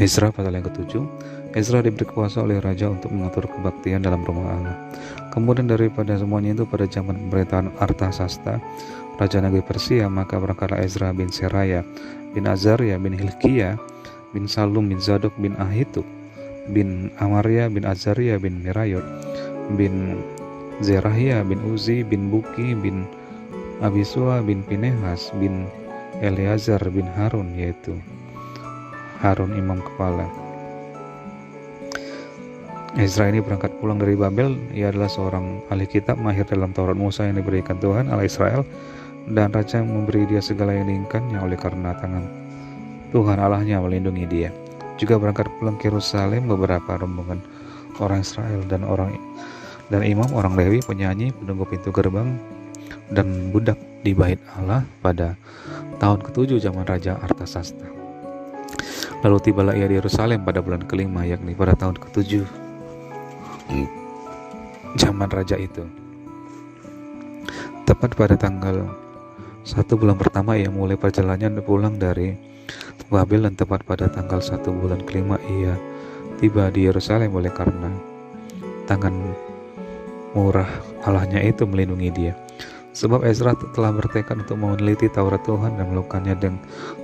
Ezra pasal yang ke-7. Ezra diberi kuasa oleh raja untuk mengatur kebaktian dalam rumah Allah. Kemudian daripada semuanya itu, pada zaman pemerintahan Artasasta, raja negeri Persia, maka berangkatlah Ezra bin Seraya bin Azaria bin Hilkiah bin Salum bin Zadok bin Ahitub bin Amaria bin Azaria bin Merayot bin Zerahia bin Uzi bin Buki bin Abisua bin Pinehas bin Eleazar bin Harun, yaitu Harun imam kepala. Ezra ini berangkat pulang dari Babel. Ia adalah seorang ahli kitab mahir dalam Taurat Musa yang diberikan Tuhan Allah Israel, dan raja memberi dia segala yang diinginkannya oleh karena tangan Tuhan Allahnya melindungi dia. Juga berangkat pulang ke Yerusalem beberapa rombongan orang Israel dan imam, orang Lewi, penyanyi, penunggu pintu gerbang, dan budak di bait Allah pada tahun ke-7 zaman Raja Artasasta. Lalu tibalah ia di Yerusalem pada bulan kelima, yakni pada tahun ke-7 zaman raja itu. Tepat pada tanggal 1 bulan pertama ia mulai perjalanannya pulang dari Babel, dan tepat pada tanggal 1 bulan kelima ia tiba di Yerusalem oleh karena tangan murah Allahnya itu melindungi dia. Sebab Ezra telah bertekad untuk meneliti Taurat Tuhan dan melakukannya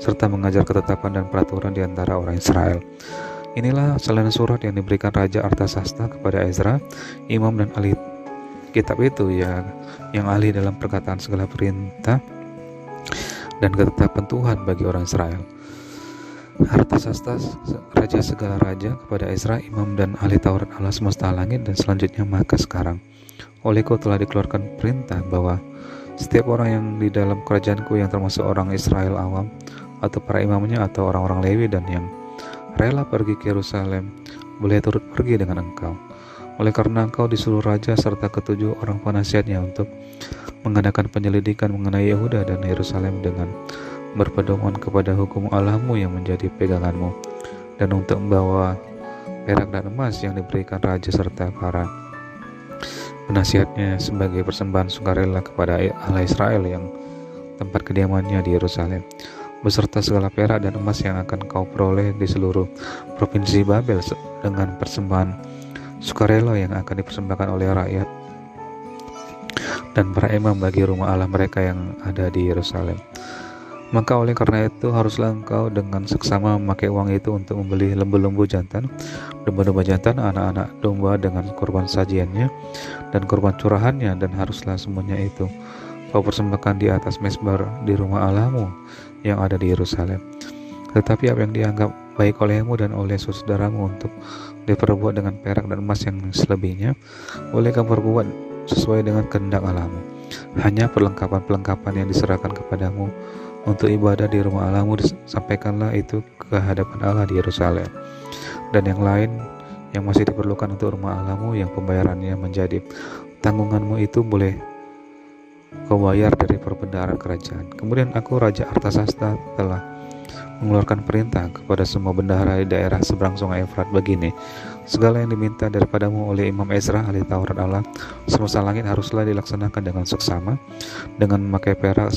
serta mengajar ketetapan dan peraturan di antara orang Israel. Inilah salinan surat yang diberikan Raja Artasasta kepada Ezra, imam dan ahli kitab itu, yang ahli dalam perkataan segala perintah dan ketetapan Tuhan bagi orang Israel. Artasasta, raja segala raja, kepada Ezra, imam dan ahli Taurat Allah semesta langit, dan selanjutnya maka sekarang olehku telah dikeluarkan perintah bahwa setiap orang yang di dalam kerajaanku, yang termasuk orang Israel awam atau para imamnya atau orang-orang Lewi dan yang rela pergi ke Yerusalem, boleh turut pergi dengan engkau. Oleh karena engkau disuruh raja serta ke-7 orang penasihatnya untuk mengadakan penyelidikan mengenai Yehuda dan Yerusalem dengan berpedoman kepada hukum Allahmu yang menjadi peganganmu, dan untuk membawa perak dan emas yang diberikan raja serta para penasihatnya sebagai persembahan sukarela kepada Allah Israel yang tempat kediamannya di Yerusalem, beserta segala perak dan emas yang akan kau peroleh di seluruh provinsi Babel, dengan persembahan sukarela yang akan dipersembahkan oleh rakyat dan para imam bagi rumah Allah mereka yang ada di Yerusalem. Maka oleh karena itu haruslah engkau dengan seksama memakai uang itu untuk membeli lembu-lembu jantan, domba-domba jantan, anak-anak domba dengan korban sajiannya dan korban curahannya, dan haruslah semuanya itu kau persembahkan di atas mezbar di rumah Allahmu yang ada di Yerusalem. Tetapi apa yang dianggap baik olehmu dan oleh saudaramu untuk diperbuat dengan perak dan emas yang selebihnya, boleh kamu perbuat sesuai dengan kehendak Allahmu. Hanya perlengkapan-perlengkapan yang diserahkan kepadamu untuk ibadah di rumah Allahmu, sampaikanlah itu ke hadapan Allah di Yerusalem. Dan yang lain yang masih diperlukan untuk rumah Allahmu, yang pembayarannya menjadi tanggunganmu, itu boleh kau bayar dari perbendaharaan kerajaan. Kemudian aku, Raja Artasasta, telah mengeluarkan perintah kepada semua bendahara di daerah seberang sungai Efrat begini: segala yang diminta daripadamu oleh Imam Ezra, ahli Taurat Allah semesta langit, haruslah dilaksanakan dengan seksama, dengan memakai perak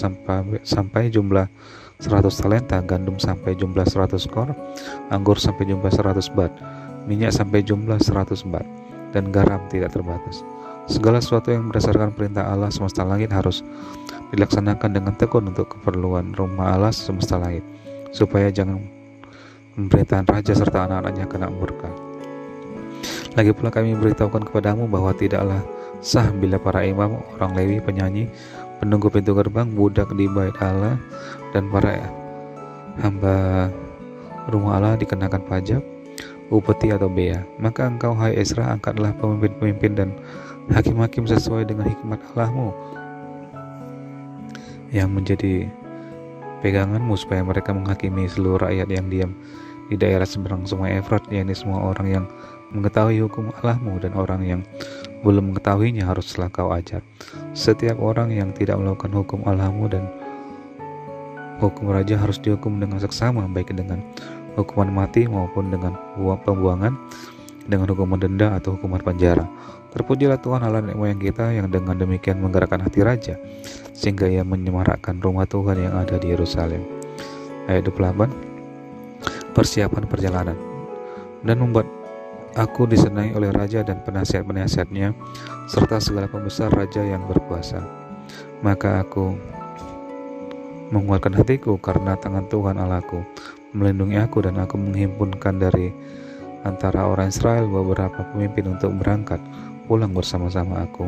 sampai jumlah 100 talenta, gandum sampai jumlah 100 kor, anggur sampai jumlah 100 bat, minyak sampai jumlah 100 bat, dan garam tidak terbatas. Segala sesuatu yang berdasarkan perintah Allah semesta langit harus dilaksanakan dengan tekun untuk keperluan rumah Allah semesta langit, supaya jangan pemerintahan raja serta anak-anaknya kena murka. Lagi pula kami beritahukan kepadamu bahwa tidaklah sah bila para imam, orang Lewi, penyanyi, penunggu pintu gerbang, budak di bait Allah, dan para hamba rumah Allah dikenakan pajak, upeti atau bea. Maka engkau, hai Ezra, angkatlah pemimpin-pemimpin dan hakim-hakim sesuai dengan hikmat Allahmu yang menjadi peganganmu, supaya mereka menghakimi seluruh rakyat yang diam di daerah seberang sungai Efrat, yakni semua orang yang mengetahui hukum Allahmu, dan orang yang belum mengetahuinya haruslah kau ajar. Setiap orang yang tidak melakukan hukum Allahmu dan hukum raja harus dihukum dengan seksama, baik dengan hukuman mati maupun dengan pembuangan, dengan hukuman denda atau hukuman penjara. Terpujilah Tuhan Allah nenek moyang kita yang dengan demikian menggerakkan hati raja, sehingga ia menyemarakkan rumah Tuhan yang ada di Yerusalem. Ayat 28. persiapan perjalanan, dan membuat aku disenangi oleh raja dan penasihat-penasihatnya, serta segala pembesar raja yang berkuasa. Maka aku menguatkan hatiku karena tangan Tuhan Allahku melindungi aku, dan aku menghimpunkan dari antara orang Israel beberapa pemimpin untuk berangkat pulang bersama-sama aku.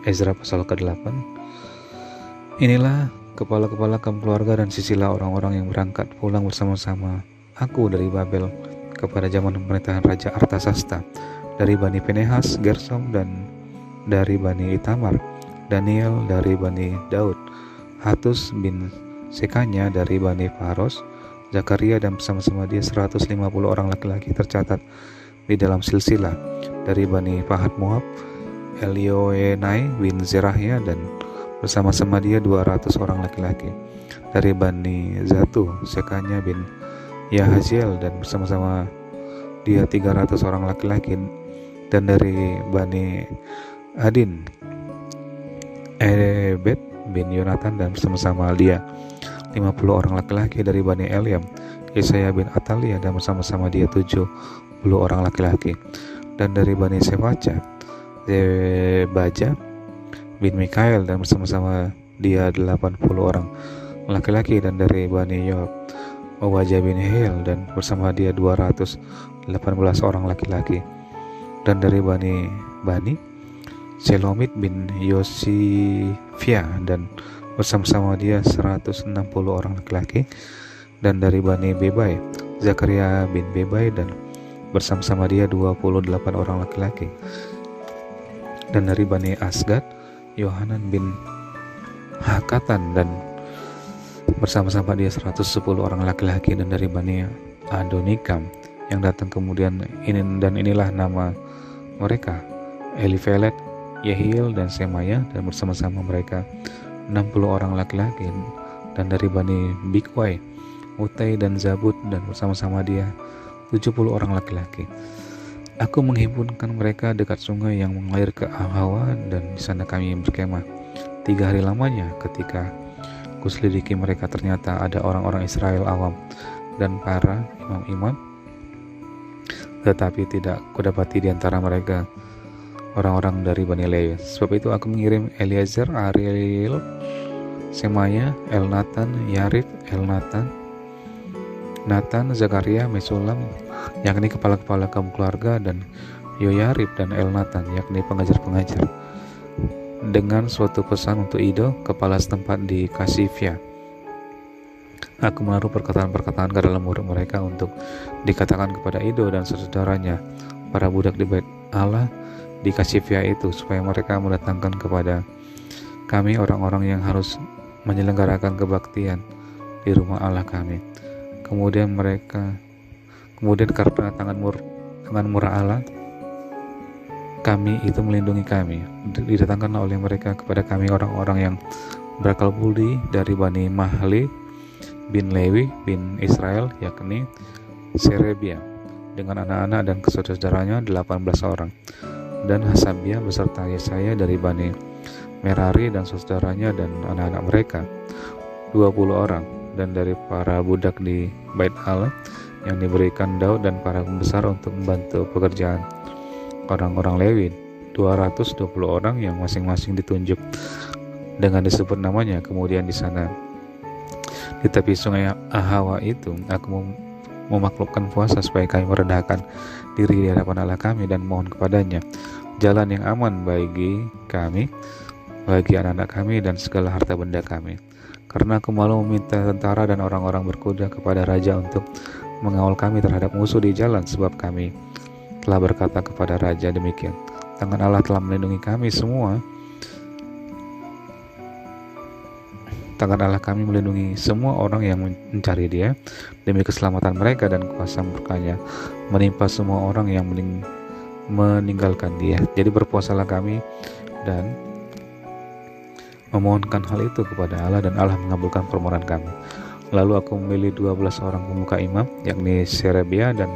Ezra pasal ke-8. Inilah kepala-kepala kaum keluarga dan sisilah orang-orang yang berangkat pulang bersama-sama aku dari Babel kepada zaman pemerintahan Raja Artasasta, dari Bani Pinehas, Gersom, dan dari Bani Itamar, Daniel dari Bani Daud, Hatus bin Sekanya dari Bani Paros, Zakaria dan bersama-sama dia 150 orang laki-laki tercatat di dalam silsilah, dari Bani Pahat Moab, Elioenai bin Zerahya dan bersama-sama dia 200 orang laki-laki, dari Bani Zatu, Sekanya bin Yahaziel dan bersama-sama dia 300 orang laki-laki, dan dari Bani Adin, Ebed bin Yonatan dan bersama-sama dia 50 orang laki-laki, dari Bani Eliam, Yesaya bin Atalia dan bersama-sama dia 70 orang laki-laki, dan dari Bani Sevaca, Zebaja bin Mikael dan bersama-sama dia 80 orang laki-laki, dan dari Bani Yoab, Owaja bin Hel dan bersama dia 218 orang laki-laki, dan dari Bani Selomit bin Yosifia dan bersama-sama dia 160 orang laki-laki, dan dari Bani Bebai, Zakaria bin Bebai dan bersama-sama dia 28 orang laki-laki, dan dari Bani Asgad, Yohanan bin Hakatan dan bersama-sama dia 110 orang laki-laki, dan dari Bani Adonikam yang datang kemudian inilah nama mereka, Elifelet, Yehiel dan Semaya dan bersama-sama mereka 60 orang laki-laki, dan dari Bani Bikwai, Utai dan Zabud dan bersama-sama dia 70 orang laki-laki. Aku menghimpunkan mereka dekat sungai yang mengalir ke Ahawa, dan di sana kami berkemah 3 hari lamanya. Ketika kuselidiki mereka, ternyata ada orang-orang Israel awam dan para imam-imam, tetapi tidak kudapati di antara mereka orang-orang dari Bani Lewi. Sebab itu aku mengirim Eliezer, Ariel, Semaya, Elnatan, Yarib, Elnatan, Natan, Zakaria, Mesulam, yakni kepala-kepala kaum keluarga, dan Yoyarib dan Elnatan, yakni pengajar-pengajar, dengan suatu pesan untuk Ido, kepala setempat di Kasifia. Aku menaruh perkataan-perkataan ke dalam mulut mereka untuk dikatakan kepada Ido dan saudaranya, para budak di Bait Allah di Kasifia itu, supaya mereka mendatangkan kepada kami orang-orang yang harus menyelenggarakan kebaktian di rumah Allah kami. Kemudian karena tangan murah Allah kami itu melindungi kami, didatangkanlah oleh mereka kepada kami orang-orang yang berakal budi dari Bani Mahli bin Lewi bin Israel, yakni Serebia dengan anak-anak dan saudara-saudaranya 18 orang, dan Hasabia beserta Yesaya dari Bani Merari dan saudaranya dan anak-anak mereka 20 orang, dan dari para budak di Bait Allah yang diberikan Daud dan para pembesar untuk membantu pekerjaan orang-orang Lewi 220 orang yang masing-masing ditunjuk dengan disebut namanya. Kemudian di sana di tepi sungai Ahawa itu aku memaklukkan puasa supaya kami merendahkan diri di hadapan Allah kami dan mohon kepadanya jalan yang aman bagi kami, bagi anak-anak kami dan segala harta benda kami. Karena aku malu meminta tentara dan orang-orang berkuda kepada raja untuk mengawal kami terhadap musuh di jalan, sebab kami telah berkata kepada raja demikian, tangan Allah telah melindungi kami semua. Tangan Allah kami melindungi semua orang yang mencari dia demi keselamatan mereka, dan kuasa murkanya menimpa semua orang yang meninggalkan dia. Jadi berpuasalah kami dan memohonkan hal itu kepada Allah, dan Allah mengabulkan permohonan kami. Lalu aku memilih 12 orang pemuka imam, yakni Serebia dan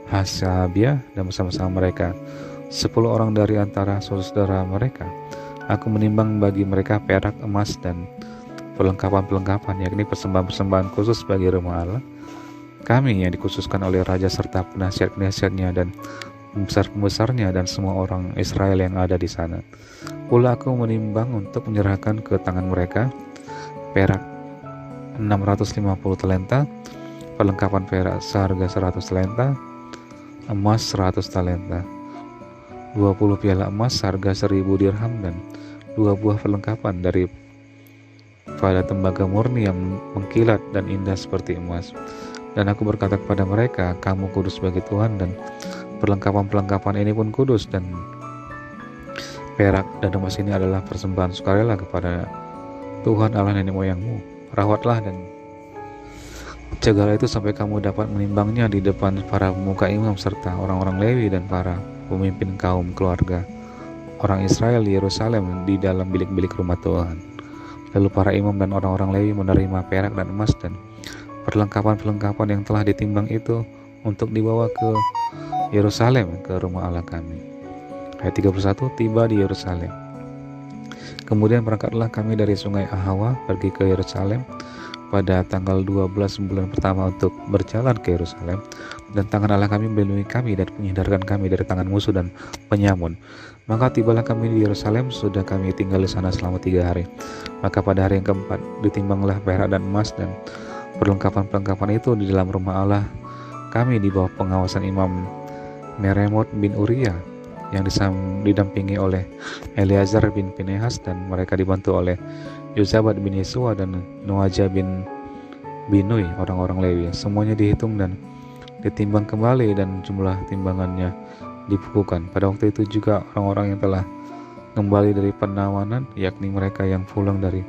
Hasabia, dan bersama-sama mereka 10 orang dari antara saudara mereka. Aku menimbang bagi mereka perak, emas, dan perlengkapan-perlengkapan, yakni persembahan-persembahan khusus bagi rumah Allah kami yang dikhususkan oleh raja serta penasihat-penasihatnya dan pembesar-pembesarnya dan semua orang Israel yang ada di sana. Pula aku menimbang untuk menyerahkan ke tangan mereka perak 650 talenta, perlengkapan perak seharga 100 talenta, emas 100 talenta, 20 piala emas harga 1000 dirham, dan 2 buah perlengkapan dari pada tembaga murni yang mengkilat dan indah seperti emas. Dan aku berkata kepada mereka, kamu kudus bagi Tuhan, dan perlengkapan-perlengkapan ini pun kudus, dan perak dan emas ini adalah persembahan sukarela kepada Tuhan Allah nenek moyangmu. Rawatlah dan jagalah itu sampai kamu dapat menimbangnya di depan para pemuka imam serta orang-orang Lewi dan para pemimpin kaum keluarga orang Israel di Yerusalem di dalam bilik-bilik rumah Tuhan. Lalu para imam dan orang-orang Lewi menerima perak dan emas dan perlengkapan-perlengkapan yang telah ditimbang itu untuk dibawa ke Yerusalem, ke rumah Allah kami. Ayat 31, tiba di Yerusalem. Kemudian berangkatlah kami dari sungai Ahawa pergi ke Yerusalem pada tanggal 12 bulan pertama untuk berjalan ke Yerusalem, dan tangan Allah kami melindungi kami dan menghindarkan kami dari tangan musuh dan penyamun. Maka tibalah kami di Yerusalem, sudah kami tinggal di sana selama 3 hari. Maka pada hari yang keempat ditimbanglah perak dan emas dan perlengkapan-perlengkapan itu di dalam rumah Allah kami di bawah pengawasan Imam Meremot bin Uriah yang didampingi oleh Eleazar bin Pinehas, dan mereka dibantu oleh Yozabat bin Yesua dan Noaja bin Binui, orang-orang Lewi. Semuanya dihitung dan ditimbang kembali, dan jumlah timbangannya dibukukan. Pada waktu itu juga orang-orang yang telah kembali dari penawanan, yakni mereka yang pulang dari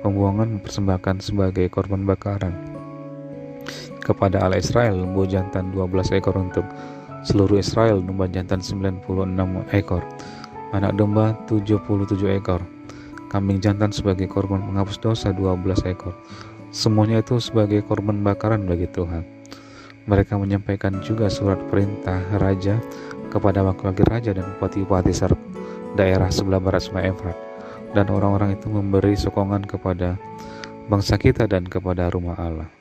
pembuangan, mempersembahkan sebagai korban bakaran kepada Allah Israel lembu jantan 12 ekor untuk seluruh Israel, domba jantan 96 ekor, anak domba 77 ekor, kambing jantan sebagai korban penghapus dosa 12 ekor. Semuanya itu sebagai korban bakaran bagi Tuhan. Mereka menyampaikan juga surat perintah raja kepada wakil-wakil raja dan bupati-bupati serta daerah sebelah barat Sungai Efrat, dan orang-orang itu memberi sokongan kepada bangsa kita dan kepada rumah Allah.